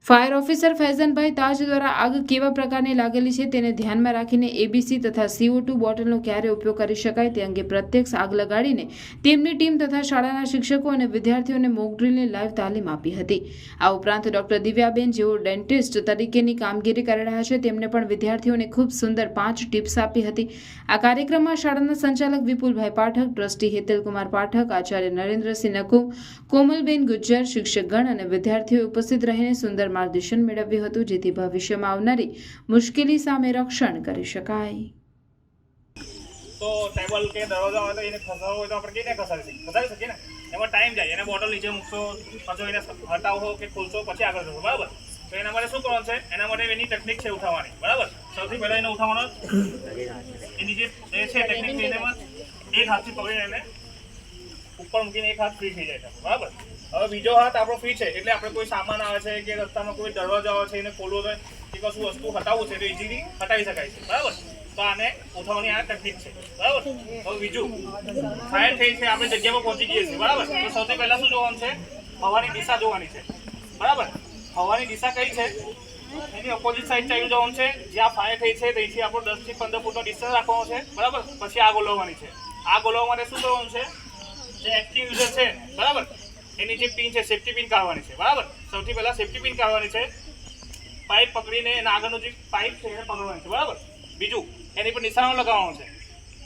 Fire officer ફૈઝનભાઈ તાજ દ્વારા આગ કેવા પ્રકારની લાગેલી છે તેને ધ્યાનમાં રાખીને એબીસી તથા CO2 બોટલનો ક્યારે ઉપયોગ કરી શકાય તે અંગે પ્રત્યક્ષ આગ લગાડીને તેમની ટીમ તથા શાળાના શિક્ષકો અને વિદ્યાર્થીઓને મોક ડ્રીલની લાઈવ તાલીમ આપી હતી। આ ઉપરાંત ડોક્ટર દિવ્યાબેન જેઓ ડેન્ટિસ્ટ તરીકેની કામગીરી કરી રહ્યા છે તેમણે પણ વિદ્યાર્થીઓને ખૂબ સુંદર 5 ટિપ્સ આપી હતી। આ કાર્યક્રમમાં શાળાના સંચાલક વિપુલભાઈ પાઠક, ટ્રસ્ટી હેતલકુમાર પાઠક, આચાર્ય નરેન્દ્રસિંહ નકુમ, કોમલબેન ગુજ્જર, શિક્ષકગણ અને વિદ્યાર્થીઓ ઉપસ્થિત રહીને સુંદર માર્ગદર્શન મેળવ્યું હતું જેથી ભવિષ્યમાં આવનારી મુશ્કેલી સામે રક્ષણ કરી શકાય। તો ટેબલ કે દરવાજા હોય તો એને ખસાવો હોય તો આપણે કેને ખસાવી શકીએ ને, એમાં ટાઈમ જાય। એને બોટલ નીચે મૂકશો, પાછો એને હટાવો કે ખોલશો, પછી આગળ જશો, બરાબર। તો એના માટે શું કરવાનું છે, એના માટે એની ટેકનિક છે ઉઠાવવાની, બરાબર। સૌથી પહેલાં એને ઉઠાવવાનો એની જે છે ટેકનિક છે એનામાં એક હાથથી પકડીને એને ઉપર મૂકીને એક હાથ ફ્રી થઈ જાય છે, બરાબર। હવે બીજો હાથ આપણો ફ્રી છે એટલે આપણે કોઈ સામાન આવે છે કે રસ્તામાં કોઈ દરવાજો આવે છે એને ખોલવો છે કે કશું વસ્તુ હટાવવું છે તો ઇઝીલી હટાવી શકાય છે, બરાબર। તો આને ઉઠાવવાની આ ટેકનિક છે, બરાબર। હવે બીજું ફાયર થઈ છે, આપણે જગ્યામાં પહોંચી ગઈએ છીએ, બરાબર। તો સૌથી પહેલાં શું જોવાનું છે, હવાની દિશા જોવાની છે, બરાબર। હવાની દિશા કઈ છે એની ઓપોઝિટ સાઈડ ચાલ્યું જવાનું છે। જ્યાં ફાયર થઈ છે ત્યાંથી આપણો 10 થી 15 ફૂટનો ડિસ્ટન્સ રાખવાનો છે, બરાબર। પછી આગ ઓલવવાની છે। આગ ઓલવવા માટે શું કરવાનું છે, જે એક્ટિવ યુઝર છે, બરાબર, એની જે પિન છે સેફ્ટી પિન કાઢવાની છે, બરાબર। સૌથી પહેલા સેફ્ટી પિન કાઢવાની છે, પાઇપ પકડીને એના આગળનો જે પાઇપ છે એને પકડવાની છે, બરાબર। બીજું એની પર નિશાનો લગાવવાનો છે,